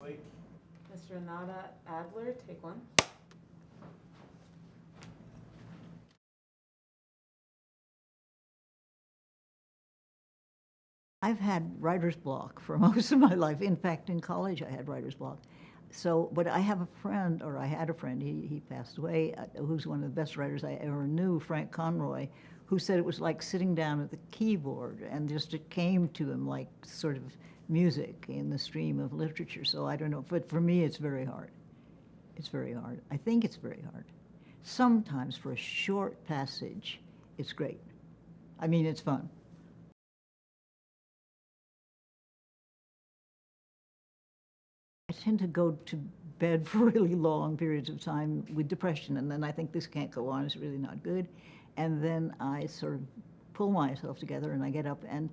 Take. Mr. Renata Adler, take one. I've had writer's block for most of my life. In fact, in college, I had writer's block. So, but I have a friend, or I had a friend, he passed away, who's one of the best writers I ever knew, Frank Conroy, who said it was like sitting down at the keyboard and just it came to him like sort of music in the stream of literature. So I don't know, but for me, it's very hard. It's very hard. I think it's very hard. Sometimes for a short passage, it's great. I mean, it's fun. I tend to go to bed for really long periods of time with depression, and then I think this can't go on, it's really not good. And then I sort of pull myself together and I get up, and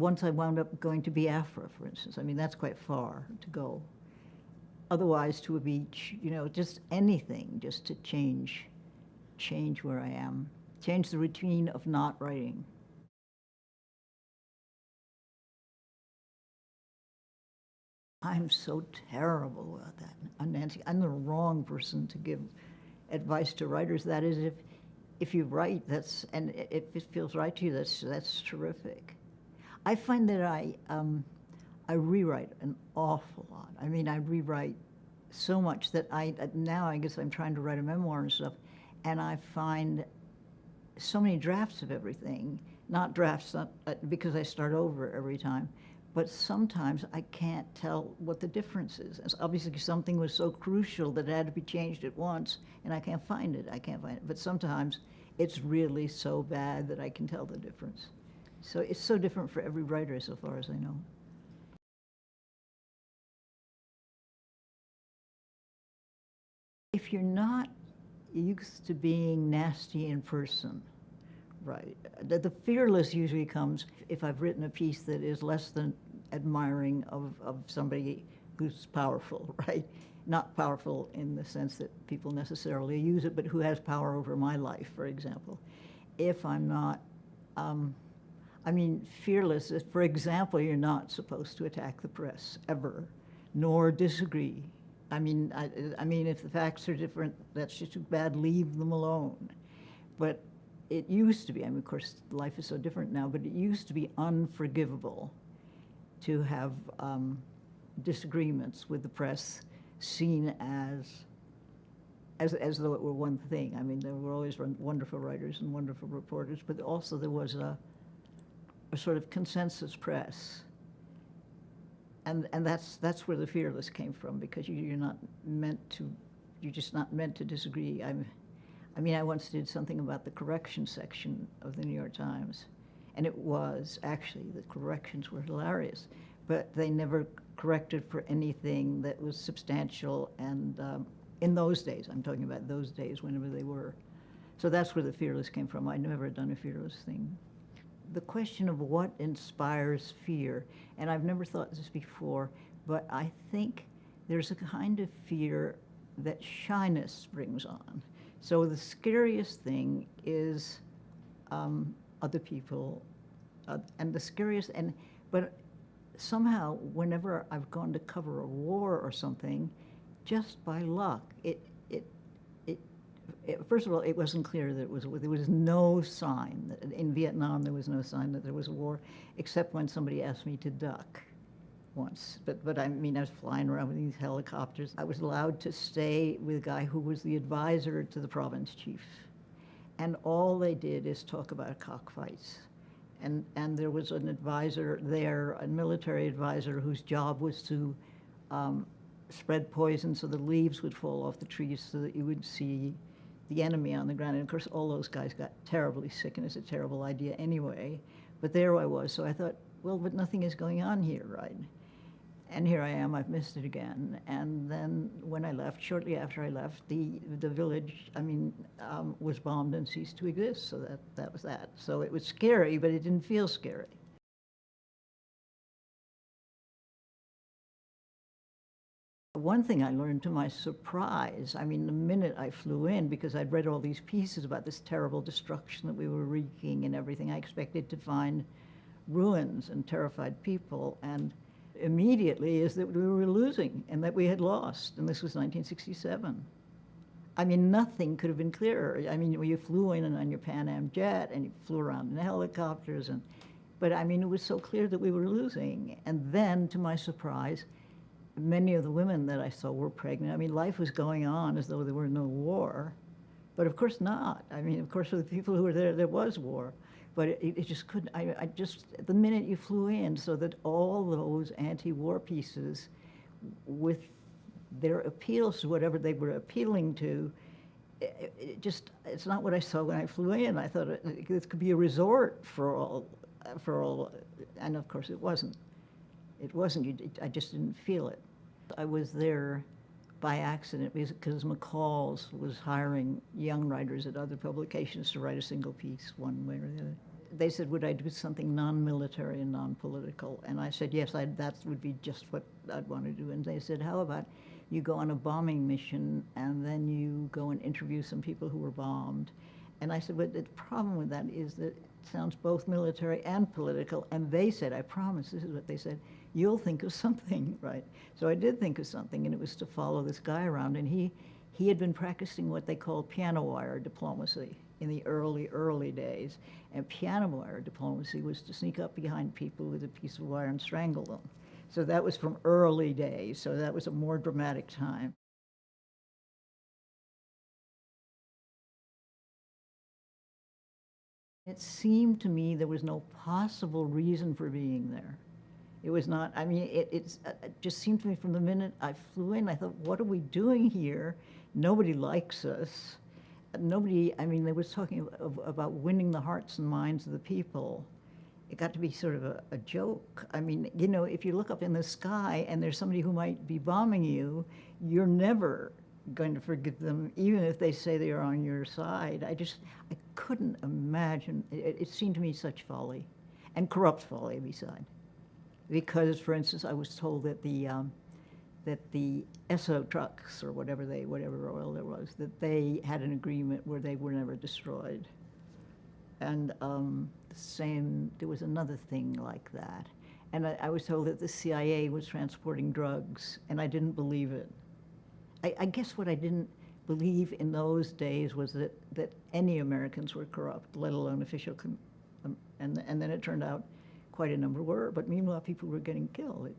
once I wound up going to Biafra, for instance, I mean, that's quite far to go. Otherwise, to a beach, you know, just anything, just to change where I am, change the routine of not writing. I'm so terrible about that, Nancy. I'm the wrong person to give advice to writers. That is, if you write, and if it feels right to you, that's terrific. I find that I rewrite an awful lot. I mean, I rewrite so much that now I guess I'm trying to write a memoir and stuff, and I find so many drafts of everything, not because I start over every time, but sometimes I can't tell what the difference is. It's obviously something was so crucial that it had to be changed at once, and I can't find it. But sometimes it's really so bad that I can tell the difference. So it's so different for every writer, so far as I know. If you're not used to being nasty in person, right, the fearless usually comes if I've written a piece that is less than admiring of somebody who's powerful, right? Not powerful in the sense that people necessarily use it, but who has power over my life, for example. If I'm not, I mean, fearless, if, for example, you're not supposed to attack the press, ever, nor disagree. I mean, if the facts are different, that's just too bad, leave them alone. But it used to be, I mean, of course, life is so different now, but it used to be unforgivable to have disagreements with the press seen as though it were one thing. I mean, there were always wonderful writers and wonderful reporters, but also there was a sort of consensus press. And that's where the fearless came from, because you're just not meant to disagree. I mean, I once did something about the correction section of the New York Times, and it was actually, the corrections were hilarious, but they never corrected for anything that was substantial, and in those days, I'm talking about those days, whenever they were. So that's where the fearless came from. I'd never done a fearless thing. The question of what inspires fear, and I've never thought this before, but I think there's a kind of fear that shyness brings on. So the scariest thing is other people, and the scariest, but somehow whenever I've gone to cover a war or something, just by luck, first of all, it wasn't clear that there was no sign, in Vietnam there was no sign that there was a war, except when somebody asked me to duck once. But I mean, I was flying around with these helicopters. I was allowed to stay with a guy who was the advisor to the province chief. And all they did is talk about cockfights. And there was an advisor there, a military advisor, whose job was to spread poison so the leaves would fall off the trees so that you would see the enemy on the ground. And of course, all those guys got terribly sick, and it's a terrible idea anyway. But there I was, so I thought, well, but nothing is going on here, right? And here I am, I've missed it again. And then when I left, shortly after I left, the village, I mean, was bombed and ceased to exist, so that was that. So it was scary, but it didn't feel scary. One thing I learned to my surprise, I mean, the minute I flew in, because I'd read all these pieces about this terrible destruction that we were wreaking and everything, I expected to find ruins and terrified people. And immediately is that we were losing and that we had lost, and this was 1967. I mean, nothing could have been clearer. I mean, you flew in on your Pan Am jet, and you flew around in helicopters, but I mean, it was so clear that we were losing. And then, to my surprise, many of the women that I saw were pregnant. I mean, life was going on as though there were no war, but of course not. I mean, of course, for the people who were there was war. But it just couldn't, I just, the minute you flew in, so that all those anti-war pieces with their appeals to whatever they were appealing to, it's not what I saw when I flew in. I thought this could be a resort for all, and of course it wasn't. It wasn't, I just didn't feel it. I was there by accident because McCall's was hiring young writers at other publications to write a single piece, one way or the other. They said, would I do something non-military and non-political? And I said, yes, that would be just what I'd want to do. And they said, how about you go on a bombing mission and then you go and interview some people who were bombed? And I said, but the problem with that is that it sounds both military and political. And they said, I promise, this is what they said, you'll think of something, right? So I did think of something, and it was to follow this guy around. And he had been practicing what they called piano wire diplomacy in the early days. And piano wire diplomacy was to sneak up behind people with a piece of wire and strangle them. So that was from early days, so that was a more dramatic time. It seemed to me there was no possible reason for being there. It was not, I mean, it just seemed to me from the minute I flew in, I thought, what are we doing here? Nobody likes us. Nobody, I mean, they was talking about winning the hearts and minds of the people. It got to be sort of a joke. I mean, you know, if you look up in the sky and there's somebody who might be bombing you, you're never going to forgive them, even if they say they are on your side. I couldn't imagine. It seemed to me such folly, and corrupt folly beside. Because, for instance, I was told that the Esso trucks, or whatever oil there was, that they had an agreement where they were never destroyed. And there was another thing like that. And I was told that the CIA was transporting drugs, and I didn't believe it. I guess what I didn't believe in those days was that any Americans were corrupt, let alone official, and then it turned out quite a number were, but meanwhile people were getting killed.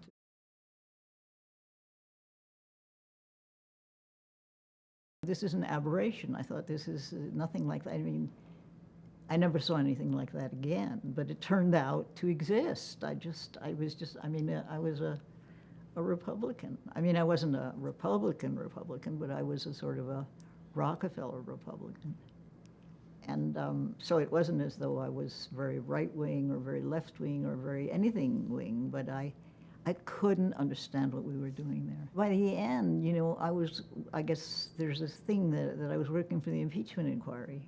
This is an aberration. I thought this is nothing like that. I mean, I never saw anything like that again, but it turned out to exist. I was a Republican. I mean, I wasn't a Republican, but I was a sort of a Rockefeller Republican. And so it wasn't as though I was very right-wing or very left-wing or very anything-wing, but I couldn't understand what we were doing there. By the end, you know, I guess there's this thing that I was working for the impeachment inquiry,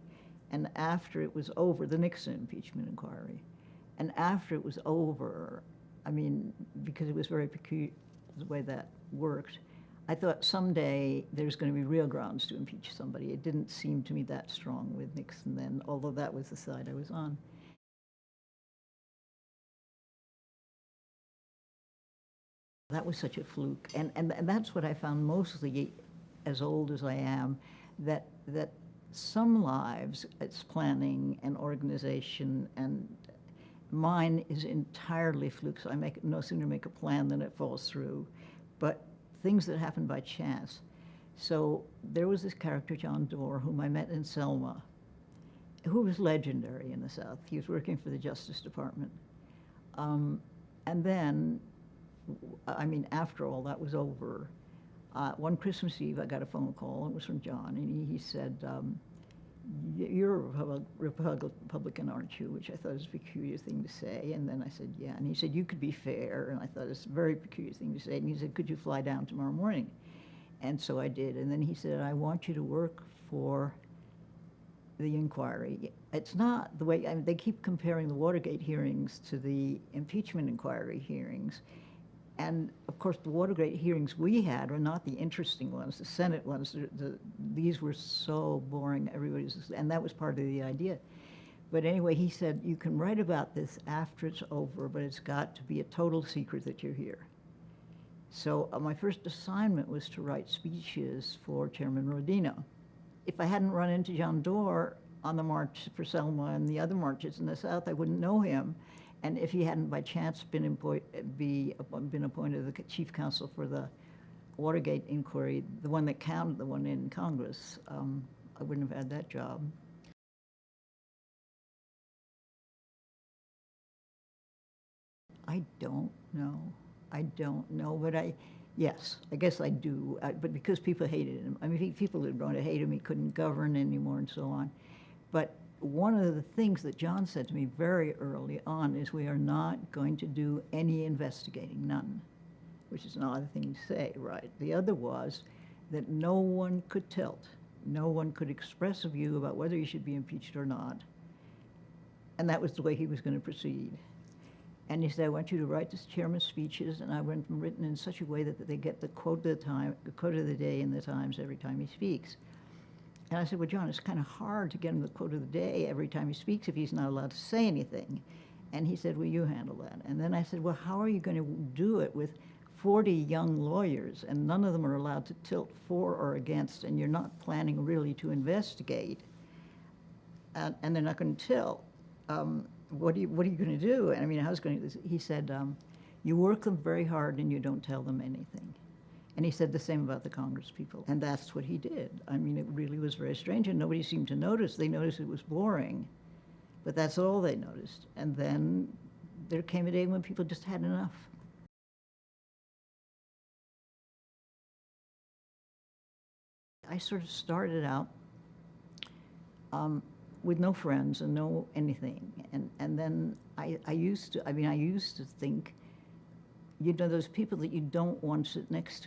and after it was over, the Nixon impeachment inquiry, and after it was over, I mean, because it was very peculiar the way that worked, I thought someday there's going to be real grounds to impeach somebody. It didn't seem to me that strong with Nixon then, although that was the side I was on. That was such a fluke, and that's what I found mostly, as old as I am, that some lives, it's planning and organization, and mine is entirely fluke. So I no sooner make a plan than it falls through, but things that happen by chance. So there was this character, John Doerr, whom I met in Selma, who was legendary in the South. He was working for the Justice Department. And then, I mean, after all that was over, one Christmas Eve, I got a phone call. It was from John, and he said, you're a Republican, aren't you? Which I thought was a peculiar thing to say. And then I said, yeah. And he said, you could be fair. And I thought it's a very peculiar thing to say. And he said, could you fly down tomorrow morning? And so I did. And then he said, I want you to work for the inquiry. It's not the way, I mean, they keep comparing the Watergate hearings to the impeachment inquiry hearings. And of course, the Watergate hearings we had are not the interesting ones, the Senate ones. These were so boring, and that was part of the idea. But anyway, he said, you can write about this after it's over, but it's got to be a total secret that you're here. So my first assignment was to write speeches for Chairman Rodino. If I hadn't run into John Doerr on the march for Selma and the other marches in the South, I wouldn't know him. And if he hadn't by chance been appointed the chief counsel for the Watergate inquiry, the one that counted the one in Congress, I wouldn't have had that job. I don't know, but yes, I guess I do, but because people hated him. I mean, people who going to hate him, he couldn't govern anymore and so on. But one of the things that John said to me very early on is we are not going to do any investigating, none, which is an odd thing to say, right? The other was that no one could tilt. No one could express a view about whether he should be impeached or not. And that was the way he was going to proceed. And he said, I want you to write this chairman's speeches, and I want them written in such a way that they get the quote of the day in the Times every time he speaks. And I said, well, John, it's kind of hard to get him the quote of the day every time he speaks if he's not allowed to say anything. And he said, well, you handle that. And then I said, well, how are you going to do it with 40 young lawyers, and none of them are allowed to tilt for or against, and you're not planning really to investigate, and they're not going to tilt? What are you going to do? And I mean, he said, you work them very hard and you don't tell them anything. And he said the same about the Congress people. And that's what he did. I mean, it really was very strange, and nobody seemed to notice. They noticed it was boring, but that's all they noticed. And then there came a day when people just had enough. I sort of started out with no friends and no anything. And then I used to think, you know, those people that you don't want to sit next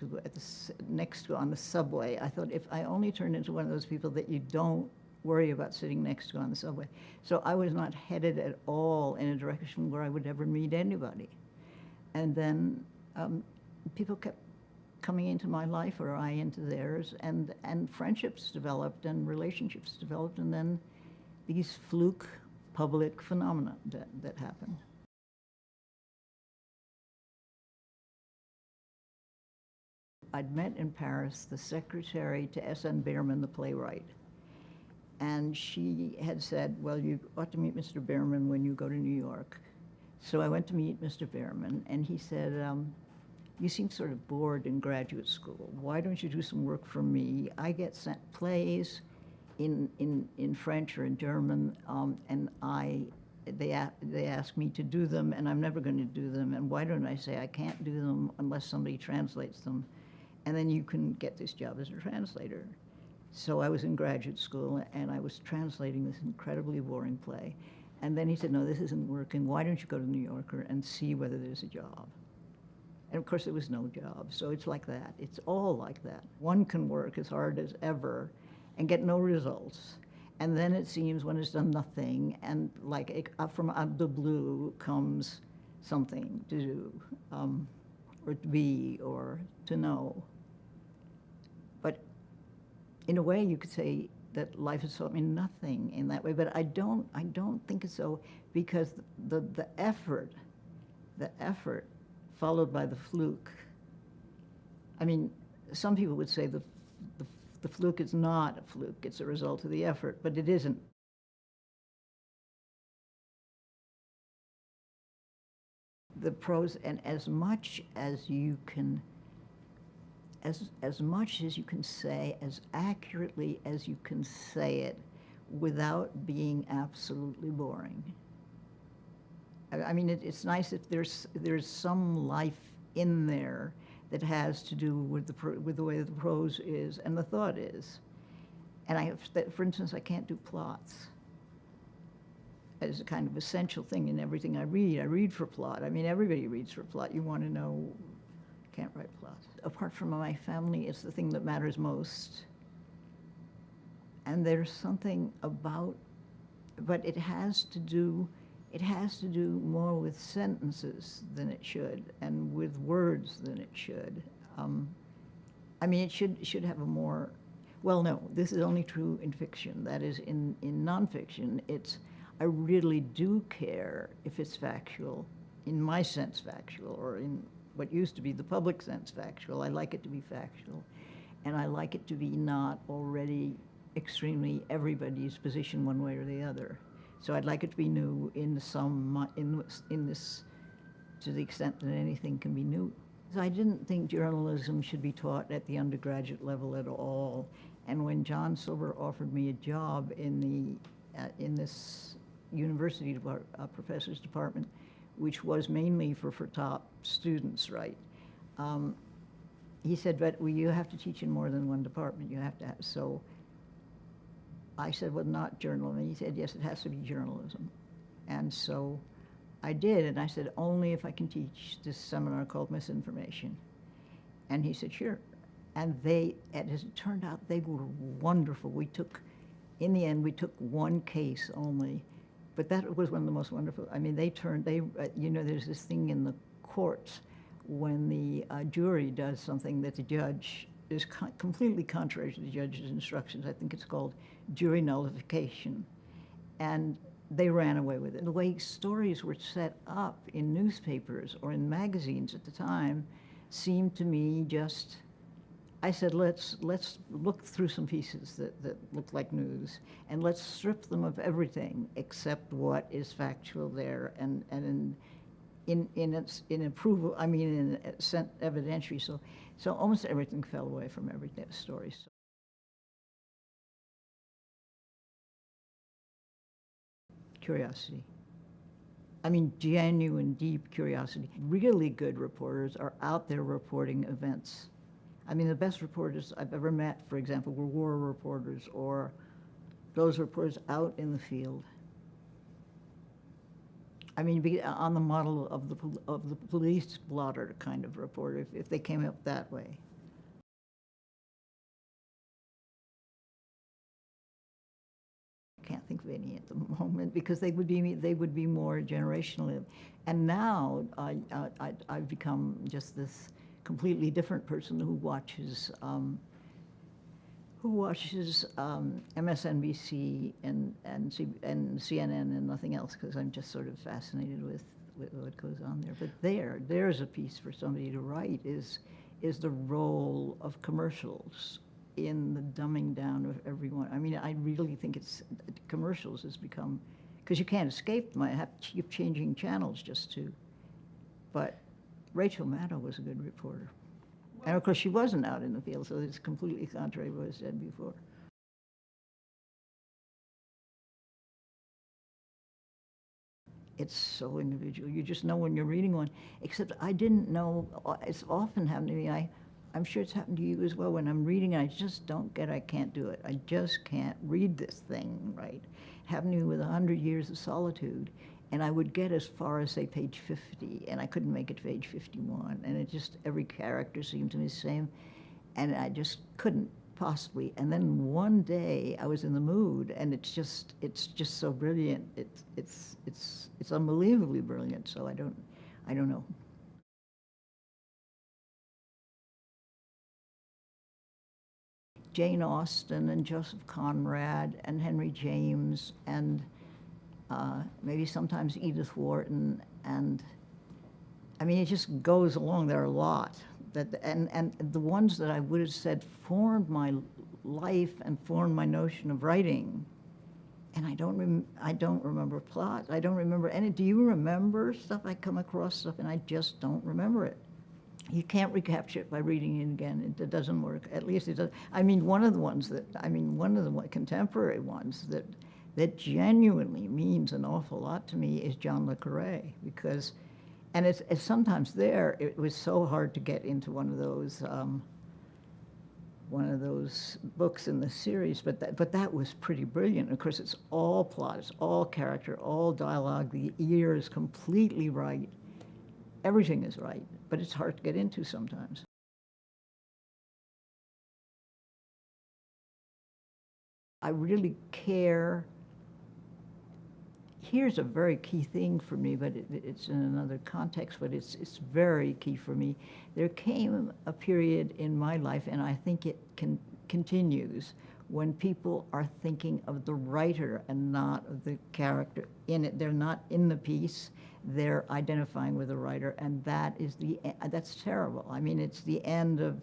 to on the subway. I thought, if I only turned into one of those people that you don't worry about sitting next to on the subway. So I was not headed at all in a direction where I would ever meet anybody. And then people kept coming into my life, or I into theirs, and friendships developed and relationships developed, and then these fluke public phenomena that happened. I'd met in Paris the secretary to S.N. Behrman, the playwright. And she had said, well, you ought to meet Mr. Behrman when you go to New York. So I went to meet Mr. Behrman, and he said, you seem sort of bored in graduate school. Why don't you do some work for me? I get sent plays in French or in German, and they ask me to do them, and I'm never going to do them. And why don't I say I can't do them unless somebody translates them? And then you can get this job as a translator. So I was in graduate school, and I was translating this incredibly boring play. And then he said, no, this isn't working. Why don't you go to New Yorker and see whether there's a job? And of course, there was no job. So it's like that. It's all like that. One can work as hard as ever and get no results. And then it seems when it's done nothing, and like from out of the blue comes something to do, or to be, or to know. But in a way, you could say that life has taught me nothing in that way. But I don't think it's so, because the effort followed by the fluke. I mean, some people would say the fluke is not a fluke, it's a result of the effort, but it isn't. The prose, and as much as you can say, as accurately as you can say it, without being absolutely boring. I mean, it's nice if there's some life in there that has to do with the way the prose is and the thought is. And for instance, I can't do plots as a kind of essential thing in everything I read. I read for plot. I mean, everybody reads for plot. You want to know, can't write plots. Apart from my family, it's the thing that matters most. And there's something about, but it has to do more with sentences than it should, and with words than it should. I mean, it should have a more, well, no, this is only true in fiction. That is, in nonfiction, I really do care if it's factual, in my sense factual, or in what used to be the public sense factual. I like it to be factual, and I like it to be not already extremely everybody's position one way or the other. So I'd like it to be new in this, to the extent that anything can be new. So I didn't think journalism should be taught at the undergraduate level at all. And when John Silver offered me a job in this university professor's department, which was mainly for top students, right? He said, but you have to teach in more than one department. You have to have, so I said, well, not journalism. He said, yes, it has to be journalism. And so I did, and I said, only if I can teach this seminar called Misinformation. And he said, sure. And as it turned out, they were wonderful. In the end, we took one case only, but that was one of the most wonderful. I mean, there's this thing in the courts when the jury does something that the judge is completely contrary to the judge's instructions. I think it's called jury nullification. And they ran away with it. The way stories were set up in newspapers or in magazines at the time seemed to me just, I said, let's look through some pieces that look like news, and let's strip them of everything except what is factual there, and in approval, I mean, in evidentiary. So almost everything fell away from every story. So. Curiosity. I mean, genuine, deep curiosity. Really good reporters are out there reporting events. I mean, the best reporters I've ever met, for example, were war reporters or those reporters out in the field. I mean, on the model of the police blotter kind of reporter, if they came up that way. I can't think of any at the moment because they would be more generational. And now I've become just this completely different person who watches MSNBC and CNN and nothing else, because I'm just sort of fascinated with what goes on there. But there's a piece for somebody to write is the role of commercials in the dumbing down of everyone. I mean, I really think commercials has become, because you can't escape them. I have to keep changing channels just to, but Rachel Maddow was a good reporter. And of course, she wasn't out in the field, so it's completely contrary to what I said before. It's so individual. You just know when you're reading one, except I didn't know, it's often happened to me. I'm sure it's happened to you as well. When I'm reading, I just I can't do it. I just can't read this thing, right? It happened to me with 100 Years of Solitude. And I would get as far as, say, page 50, and I couldn't make it to page 51. And it just, every character seemed to me the same. And I just couldn't possibly. And then one day I was in the mood, and it's just so brilliant. It's unbelievably brilliant. So I don't know. Jane Austen and Joseph Conrad and Henry James and maybe sometimes Edith Wharton, and I mean, it just goes along. There are a lot and the ones that I would have said formed my life and formed my notion of writing. And I don't remember plots. I don't remember any. Do you remember stuff? I come across stuff and I just don't remember it. You can't recapture it by reading it again. It doesn't work. At least it does. I mean, one of the contemporary ones that genuinely means an awful lot to me is John le Carré, because, and it's sometimes there, it was so hard to get into one of those books in the series, but that was pretty brilliant. Of course, it's all plot, it's all character, all dialogue, the ear is completely right, everything is right, but it's hard to get into sometimes. I really care. Here's a very key thing for me, but it's in another context, but it's very key for me. There came a period in my life, and I think it continues, when people are thinking of the writer and not of the character in it. They're not in the piece, they're identifying with the writer, and that's terrible. I mean, it's the end of,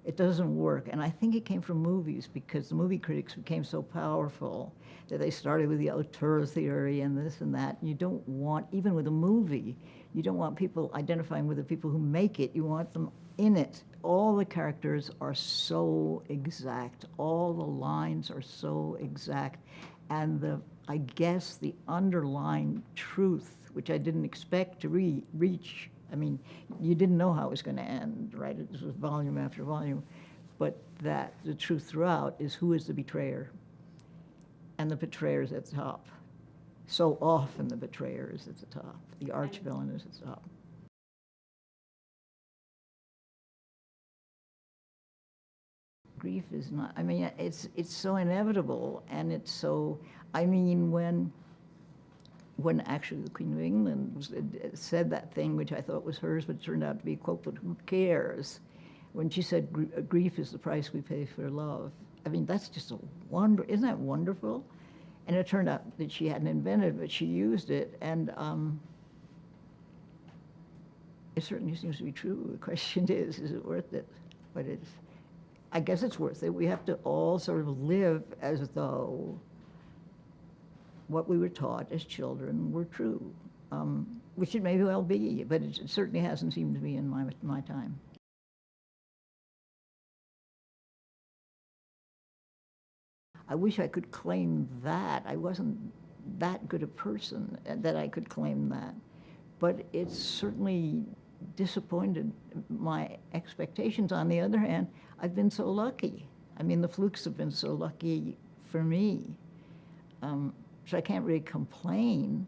it doesn't work. And I think it came from movies, because the movie critics became so powerful that they started with the auteur theory and this and that. You don't want, even with a movie, you don't want people identifying with the people who make it. You want them in it. All the characters are so exact. All the lines are so exact. And I guess the underlying truth, which I didn't expect to reach, I mean, you didn't know how it was going to end, right? It was volume after volume. But that the truth throughout is, who is the betrayer? And the betrayer is at the top. So often the betrayer is at the top. The arch villain is at the top. Grief is not, I mean, it's so inevitable, and it's so, I mean, when actually the Queen of England said that thing, which I thought was hers, but it turned out to be a quote, but who cares? When she said, grief is the price we pay for love. I mean, that's just isn't that wonderful? And it turned out that she hadn't invented it, but she used it, and it certainly seems to be true. The question is it worth it? But I guess it's worth it. We have to all sort of live as though what we were taught as children were true, which it may well be, but it certainly hasn't seemed to be in my time. I wish I could claim that. I wasn't that good a person that I could claim that. But it's certainly disappointed my expectations. On the other hand, I've been so lucky. I mean, the flukes have been so lucky for me. So I can't really complain.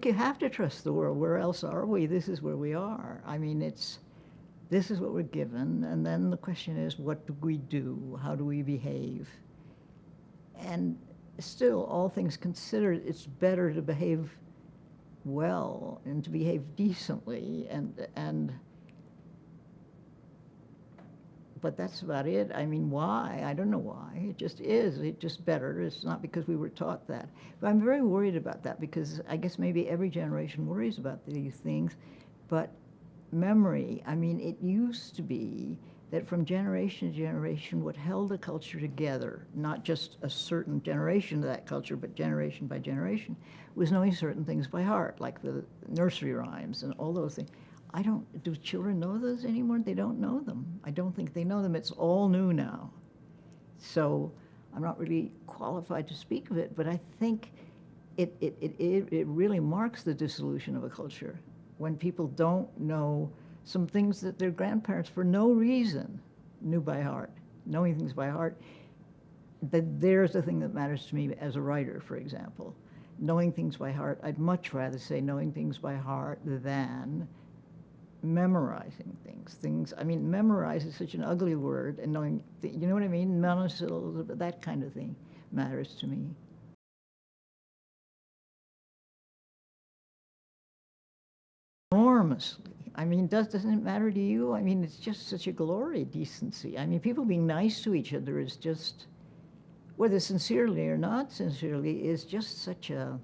You have to trust the world. Where else are we? This is where we are. I mean, this is what we're given, and then the question is, what do we do? How do we behave? And still, all things considered, it's better to behave well and to behave decently, but that's about it. I mean, why? I don't know why. It just is. It's just better. It's not because we were taught that. But I'm very worried about that, because I guess maybe every generation worries about these things, but memory, I mean, it used to be that from generation to generation, what held a culture together, not just a certain generation of that culture, but generation by generation, was knowing certain things by heart, like the nursery rhymes and all those things. Do children know those anymore? They don't know them. I don't think they know them. It's all new now. So I'm not really qualified to speak of it, but I think it really marks the dissolution of a culture when people don't know some things that their grandparents, for no reason, knew by heart. Knowing things by heart, there's the thing that matters to me as a writer, for example. Knowing things by heart, I'd much rather say knowing things by heart than memorizing things. I mean, memorize is such an ugly word, and knowing, you know what I mean? Monosyllables, that kind of thing matters to me. Enormously. I mean, doesn't it matter to you? I mean, it's just such a glory, decency. I mean, people being nice to each other is just, whether sincerely or not sincerely, is just such a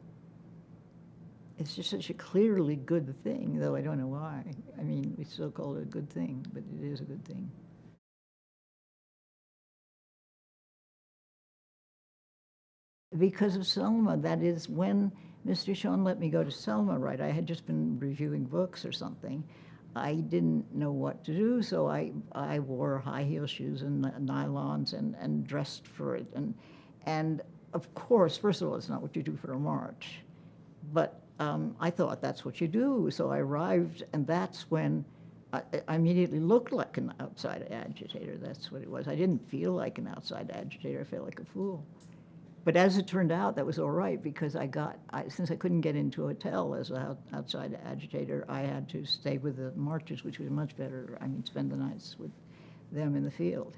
clearly good thing, though I don't know why. I mean, we still call it a good thing, but it is a good thing. Because of Selma, that is when Mr. Sean let me go to Selma, right? I had just been reviewing books or something. I didn't know what to do, so I wore high heel shoes and nylons and dressed for it. And of course, first of all, it's not what you do for a march, but I thought that's what you do. So I arrived, and that's when I immediately looked like an outside agitator. That's what it was. I didn't feel like an outside agitator. I felt like a fool. But as it turned out, that was all right, because since I couldn't get into a hotel as an outside agitator, I had to stay with the marchers, which was much better. I mean, spend the nights with them in the field.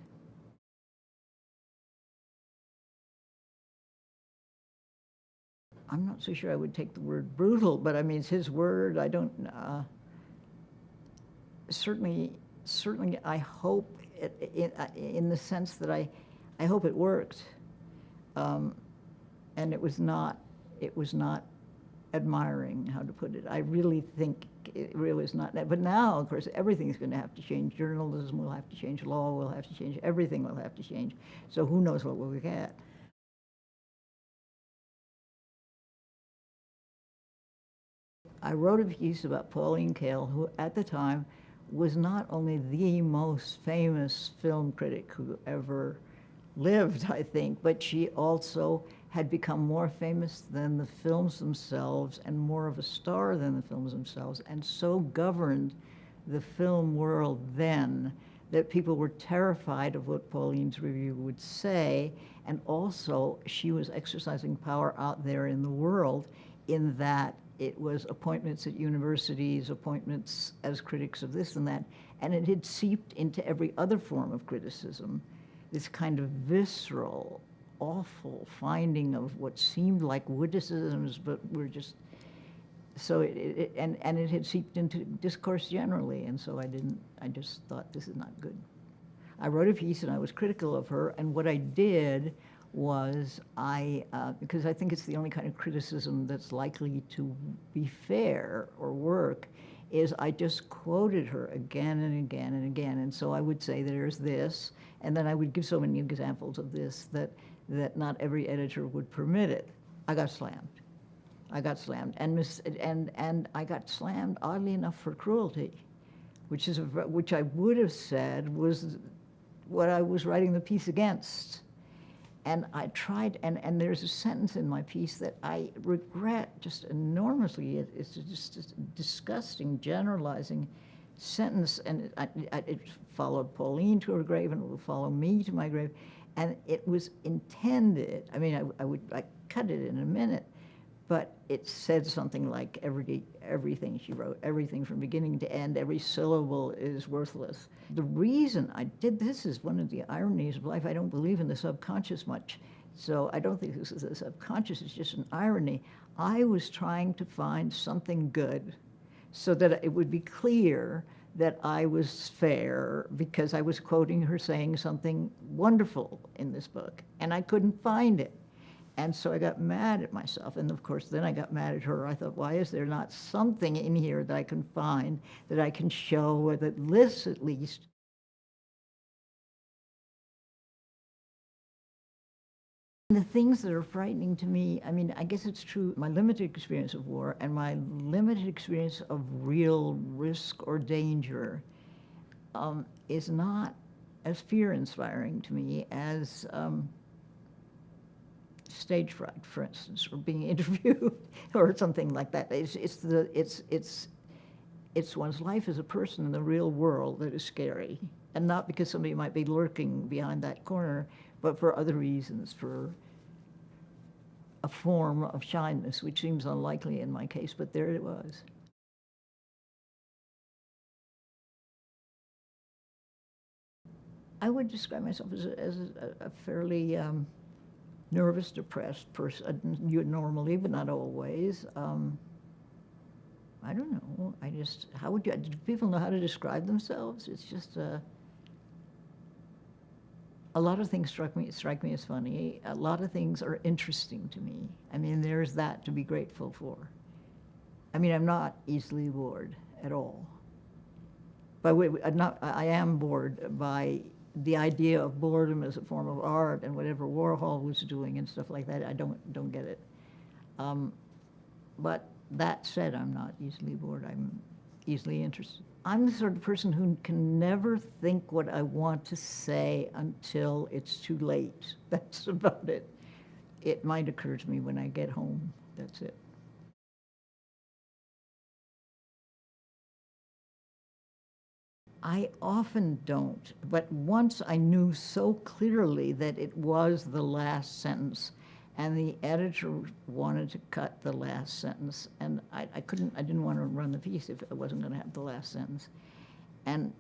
I'm not so sure I would take the word brutal, but I mean, it's his word. I don't, certainly certainly I hope, in the sense that I hope it worked. And it was not admiring, how to put it. I really think it really is not that. But now, of course, everything's going to have to change. Journalism will have to change. Law will have to change. Everything will have to change. So who knows what we'll get. I wrote a piece about Pauline Kael, who at the time was not only the most famous film critic who ever lived, I think, but she also had become more famous than the films themselves and more of a star than the films themselves, and so governed the film world then that people were terrified of what Pauline's review would say, and also she was exercising power out there in the world in that it was appointments at universities, appointments as critics of this and that, and it had seeped into every other form of criticism, this kind of visceral, awful finding of what seemed like witticisms, but were just, so it had seeped into discourse generally, and so I just thought, this is not good. I wrote a piece and I was critical of her, and what I did was because I think it's the only kind of criticism that's likely to be fair or work, is I just quoted her again and again and again. And so I would say there's this, and then I would give so many examples of this that not every editor would permit it. I got slammed. I got slammed. And I got slammed, oddly enough, for cruelty, which I would have said was what I was writing the piece against. And I tried, and there's a sentence in my piece that I regret just enormously. It's just a disgusting, generalizing sentence, and it followed Pauline to her grave, and it will follow me to my grave. And it was intended, I mean, I cut it in a minute, but it said something like everything she wrote, everything from beginning to end, every syllable is worthless. The reason I did this is one of the ironies of life. I don't believe in the subconscious much, so I don't think this is the subconscious, it's just an irony. I was trying to find something good so that it would be clear that I was fair because I was quoting her saying something wonderful in this book, and I couldn't find it. And so I got mad at myself, and of course then I got mad at her. I thought, why is there not something in here that I can find, that I can show, or that lists at least? The things that are frightening to me, I mean, I guess it's true, my limited experience of war and my limited experience of real risk or danger is not as fear-inspiring to me as stage fright, for instance, or being interviewed or something like that. It's one's life as a person in the real world that is scary, and not because somebody might be lurking behind that corner, but for other reasons, for a form of shyness, which seems unlikely in my case, but there it was. I would describe myself as a fairly nervous, depressed person, normally, but not always. I don't know. Do people know how to describe themselves? It's just a lot of things strike me as funny. A lot of things are interesting to me. I mean, there's that to be grateful for. I mean, I'm not easily bored at all. But I am bored by the idea of boredom as a form of art and whatever Warhol was doing and stuff like that. I don't get it. But that said, I'm not easily bored. I'm easily interested. I'm the sort of person who can never think what I want to say until it's too late. That's about it. It might occur to me when I get home. That's it. I often don't, but once I knew so clearly that it was the last sentence, and the editor wanted to cut the last sentence, and I didn't want to run the piece if it wasn't going to have the last sentence. And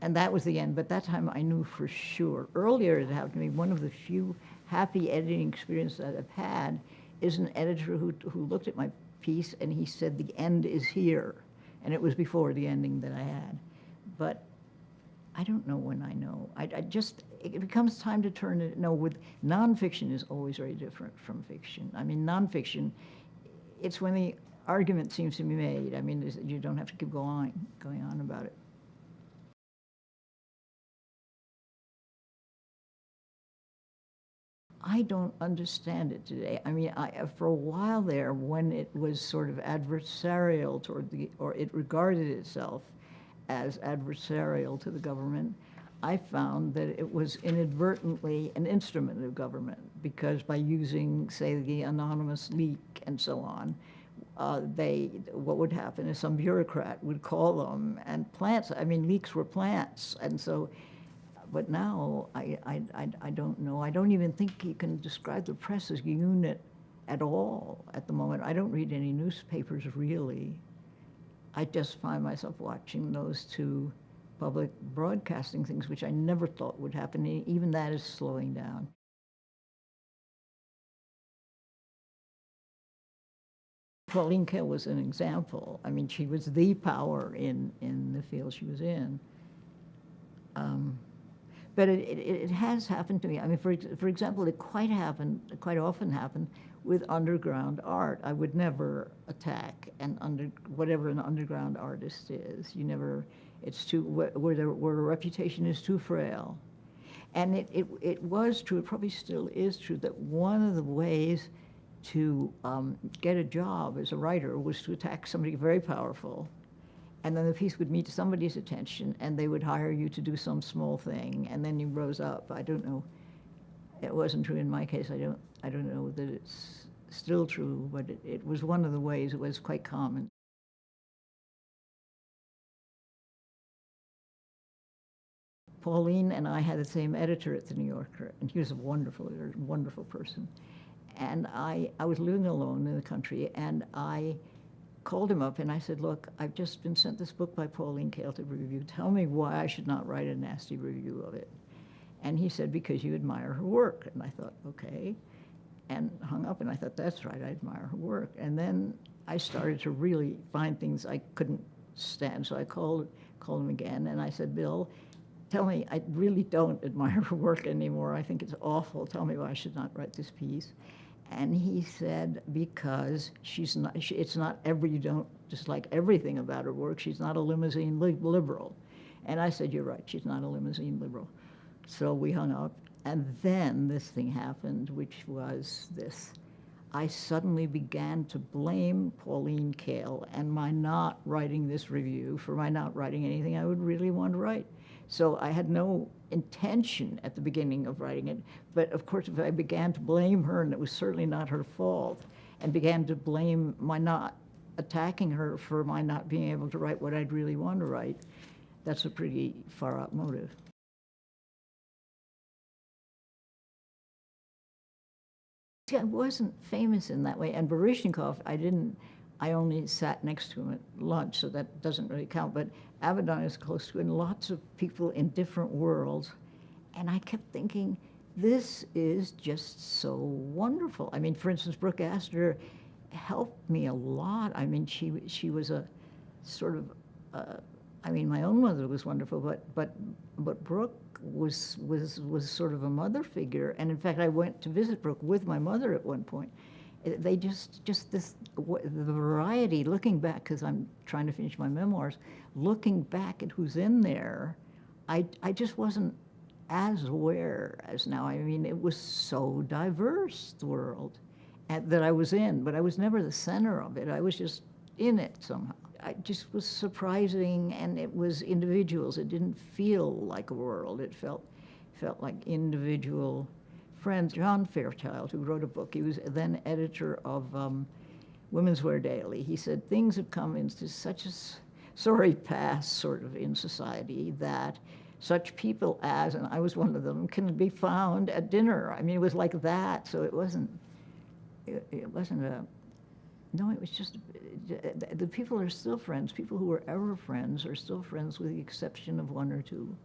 that was the end, but that time I knew for sure. Earlier it happened to me, one of the few happy editing experiences that I've had is an editor who looked at my piece and he said, "The end is here." And it was before the ending that I had. But I don't know when I know. I just, it becomes time to turn it, no, with nonfiction is always very different from fiction. I mean, nonfiction, it's when the argument seems to be made. I mean, you don't have to keep going on about it. I don't understand it today. I mean, for a while there, when it was sort of adversarial toward or it regarded itself as adversarial to the government, I found that it was inadvertently an instrument of government, because by using, say, the anonymous leak and so on, what would happen is some bureaucrat would call them, and leaks were plants, and so, but now I don't know. I don't even think you can describe the press as a unit at all at the moment. I don't read any newspapers really. I just find myself watching those two public broadcasting things, which I never thought would happen. Even that is slowing down. Pauline Kael was an example. I mean, she was the power in the field she was in. But it has happened to me. I mean, for example, it quite often happened with underground art. I would never attack whatever an underground artist is. You never, it's too, where a reputation is too frail. And it was true, it probably still is true, that one of the ways to get a job as a writer was to attack somebody very powerful. And then the piece would meet somebody's attention, and they would hire you to do some small thing, and then you rose up. I don't know. It wasn't true in my case. I don't know that it's still true, but it was one of the ways. It was quite common. Pauline and I had the same editor at the New Yorker, and he was a wonderful person. And I was living alone in the country, and I called him up and I said, look, I've just been sent this book by Pauline Kael to review. Tell me why I should not write a nasty review of it. And he said, because you admire her work. And I thought, okay. And hung up, and I thought, that's right, I admire her work. And then I started to really find things I couldn't stand. So I called him again, and I said, Bill, tell me, I really don't admire her work anymore. I think it's awful. Tell me why I should not write this piece. And he said, because it's not you don't dislike everything about her work. She's not a limousine liberal. And I said, you're right, she's not a limousine liberal. So we hung up, and then this thing happened, which was this. I suddenly began to blame Pauline Kael and my not writing this review for my not writing anything I would really want to write. So I had no intention at the beginning of writing it, but of course if I began to blame her, and it was certainly not her fault, and began to blame my not attacking her for my not being able to write what I'd really want to write, that's a pretty far out motive. See, I wasn't famous in that way, and Baryshnikov, I only sat next to him at lunch, so that doesn't really count, but Abaddon is close to, and lots of people in different worlds, and I kept thinking, this is just so wonderful. I mean, for instance, Brooke Astor helped me a lot. I mean, she was a sort of, I mean, my own mother was wonderful, but Brooke was sort of a mother figure, and in fact, I went to visit Brooke with my mother at one point. They just this, the variety, looking back, because I'm trying to finish my memoirs, looking back at who's in there, I just wasn't as aware as now. I mean, it was so diverse, the world that I was in, but I was never the center of it. I was just in it somehow. I just was surprising, and it was individuals. It didn't feel like a world. It felt like individual friends. John Fairchild, who wrote a book, he was then editor of Women's Wear Daily. He said, things have come into such a sorry pass sort of in society that such people as, and I was one of them, can be found at dinner. I mean, it was like that. So it wasn't a, no, it was just, the people are still friends. People who were ever friends are still friends, with the exception of one or two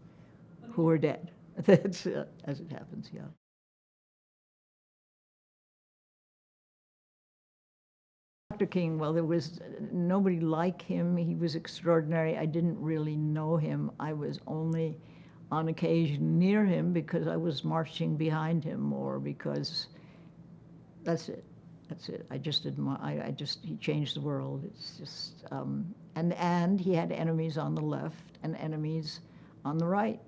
who are dead. That's as it happens, yeah. Dr. King, well, there was nobody like him. He was extraordinary. I didn't really know him. I was only on occasion near him because I was marching behind him, or because that's it. That's it. I just admire. He changed the world. It's just, and he had enemies on the left and enemies on the right.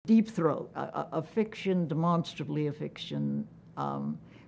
Deep Throat, a fiction, demonstrably a fiction,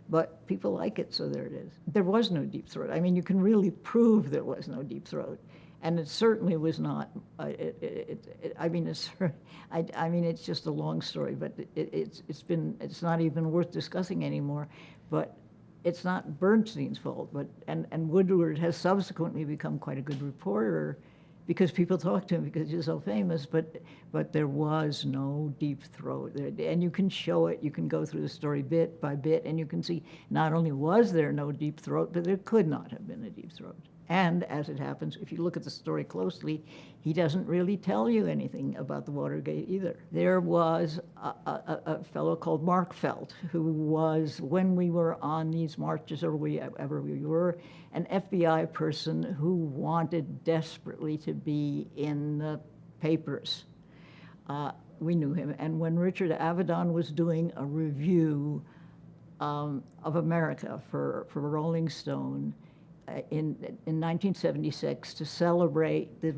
but people like it, so there it is. There was no Deep Throat. I mean, you can really prove there was no Deep Throat, and it certainly was not. I mean, it's just a long story, but it's not even worth discussing anymore. But it's not Bernstein's fault. But and Woodward has subsequently become quite a good reporter, because people talk to him because he's so famous, but there was no Deep Throat. And you can show it, you can go through the story bit by bit, and you can see not only was there no Deep Throat, but there could not have been a Deep Throat. And as it happens, if you look at the story closely, he doesn't really tell you anything about the Watergate either. There was a fellow called Mark Felt, who was, when we were on these marches, or wherever we were, an FBI person who wanted desperately to be in the papers. We knew him. And when Richard Avedon was doing a review of America for Rolling Stone, in 1976 to celebrate the,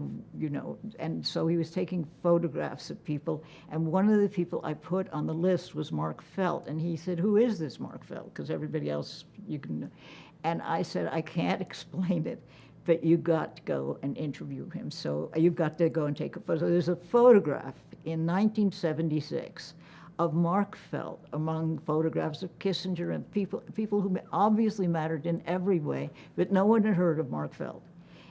and so he was taking photographs of people, and one of the people I put on the list was Mark Felt, and he said, "Who is this Mark Felt?" Because everybody else you can, and I said, "I can't explain it, but you got to go and interview him. So you've got to go and take a photo." So there's a photograph in 1976 of Mark Felt among photographs of Kissinger and people who obviously mattered in every way, but no one had heard of Mark Felt.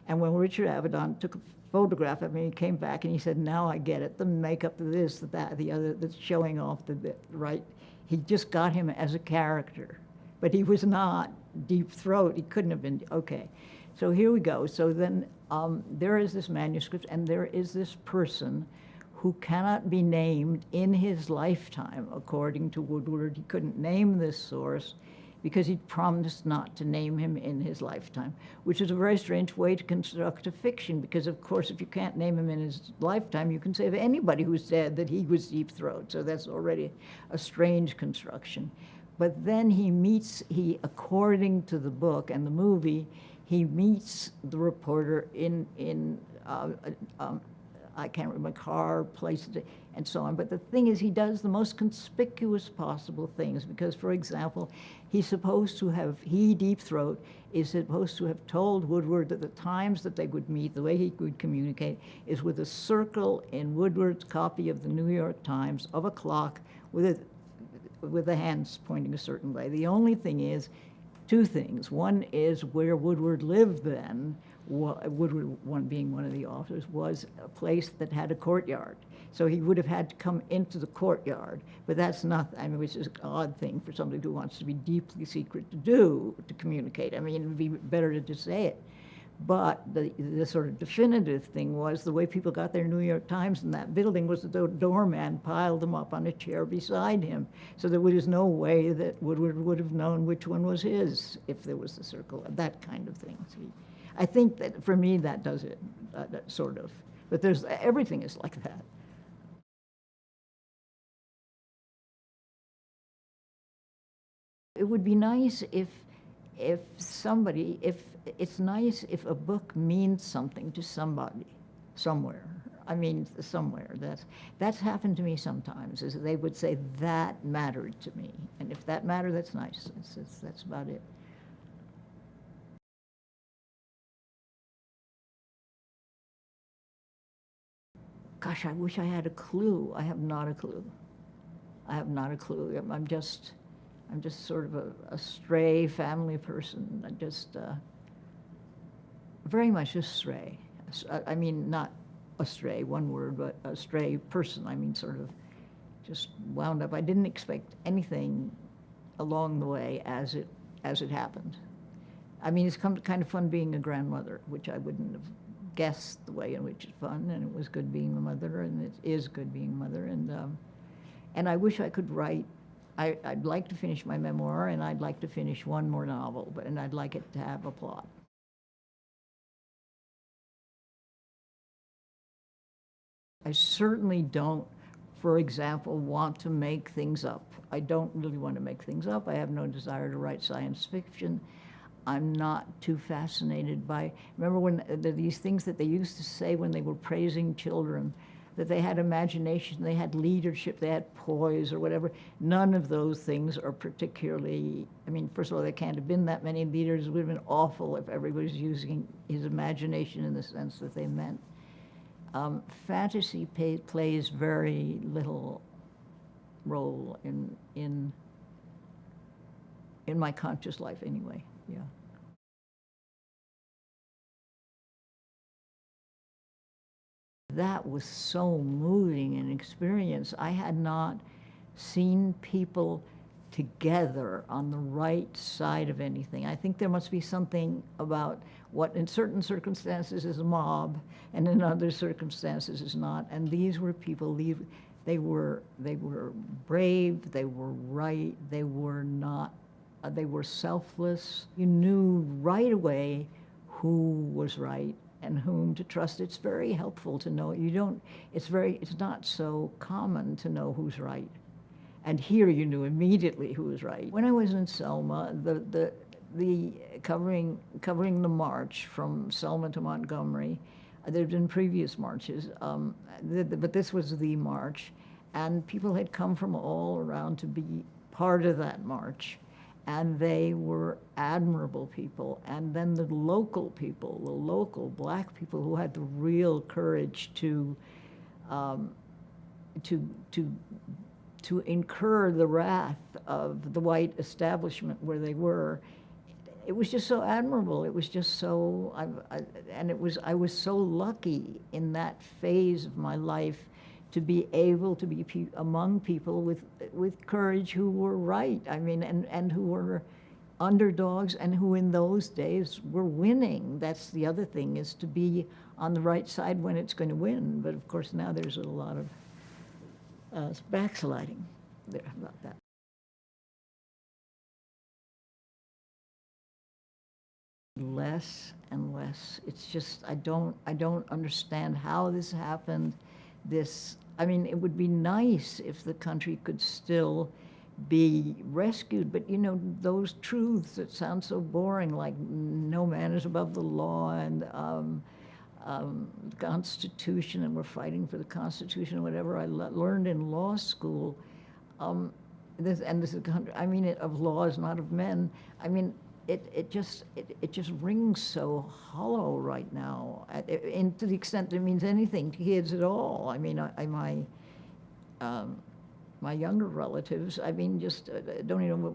And when Richard Avedon took a photograph of me, he came back and he said, "Now I get it, the makeup, this, that, the other, that's showing off the bit," right? He just got him as a character, but he was not Deep Throat. He couldn't have been, okay. So here we go. So then there is this manuscript, and there is this person who cannot be named in his lifetime, according to Woodward. He couldn't name this source because he'd promised not to name him in his lifetime, which is a very strange way to construct a fiction, because of course if you can't name him in his lifetime, you can say of anybody who's dead that he was Deep Throat, so that's already a strange construction. But then he, according to the book and the movie, he meets the reporter in I can't remember, car, place, and so on. But the thing is, he does the most conspicuous possible things, because, for example, Deep Throat, is supposed to have told Woodward that the times that they would meet, the way he would communicate, is with a circle in Woodward's copy of the New York Times of a clock with the hands pointing a certain way. The only thing is, two things. One is where Woodward lived then, Woodward being one of the authors, was a place that had a courtyard. So he would have had to come into the courtyard, but that's not, I mean, which is an odd thing for somebody who wants to be deeply secret to communicate. I mean, it would be better to just say it. But the sort of definitive thing was the way people got their New York Times in that building was that the doorman piled them up on a chair beside him. So there was no way that Woodward would have known which one was his if there was a circle, that kind of thing. See? I think that for me that does it, that sort of. But everything is like that. It would be nice if it's nice if a book means something to somebody, somewhere. I mean, somewhere. That's happened to me sometimes, is they would say, "That mattered to me." And if that mattered, that's nice. That's about it. Gosh, I wish I had a clue. I have not a clue. I have not a clue. I'm just sort of a stray family person. I just very much a stray. I mean, not a stray, one word, but a stray person. I mean, sort of just wound up. I didn't expect anything along the way as it happened. I mean, it's kind of fun being a grandmother, which I wouldn't have guessed the way in which it's fun, and it was good being a mother, and it is good being a mother, and I wish I could write. I'd like to finish my memoir, and I'd like to finish one more novel, and I'd like it to have a plot. I certainly don't, for example, want to make things up. I don't really want to make things up. I have no desire to write science fiction. I'm not too fascinated by, remember when these things that they used to say when they were praising children, that they had imagination, they had leadership, they had poise or whatever. None of those things are particularly, I mean, first of all, there can't have been that many leaders. It would have been awful if everybody was using his imagination in the sense that they meant. Fantasy plays very little role in my conscious life anyway, yeah. That was so moving an experience. I had not seen people together on the right side of anything. I think there must be something about what in certain circumstances is a mob and in other circumstances is not. And these were people, they were brave, they were right, they were not, they were selfless. You knew right away who was right and whom to trust. It's very helpful to know. It's not so common to know who's right. And here you knew immediately who was right. When I was in Selma, the covering the march from Selma to Montgomery, there had been previous marches, but this was the march, and people had come from all around to be part of that march. And they were admirable people. And then the local people, the local black people who had the real courage to incur the wrath of the white establishment where they were. It was just so admirable. It was just so, I was so lucky in that phase of my life to be able to be among people with courage who were right. I mean, and who were underdogs and who in those days were winning. That's the other thing, is to be on the right side when it's going to win. But of course now there's a lot of backsliding there about that. Less and less. It's just, I don't understand how this happened. I mean, it would be nice if the country could still be rescued, but you know, those truths that sound so boring, like no man is above the law, and the Constitution, and we're fighting for the Constitution, whatever I learned in law school, this is a country, I mean, of laws, not of men. I mean, it just rings so hollow right now, and to the extent that it means anything to kids at all. I mean, my younger relatives, I mean, just don't even know,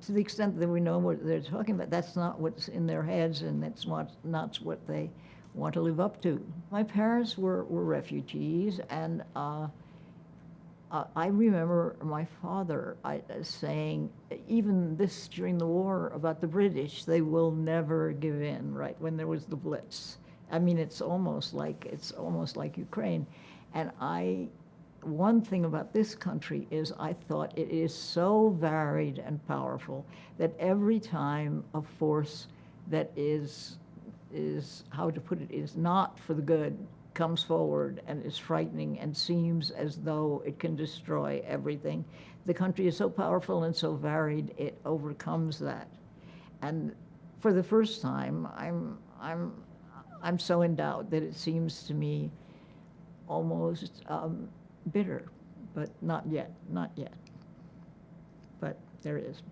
to the extent that we know what they're talking about, that's not what's in their heads, and that's not what they want to live up to. My parents were refugees, and I remember my father saying, even this during the war, about the British, they will never give in, right, when there was the Blitz. I mean, it's almost like Ukraine. And one thing about this country is I thought it is so varied and powerful that every time a force that is how to put it, is not for the good, comes forward and is frightening and seems as though it can destroy everything. The country is so powerful and so varied, it overcomes that. And for the first time, I'm so in doubt that it seems to me almost bitter, but not yet, but there is.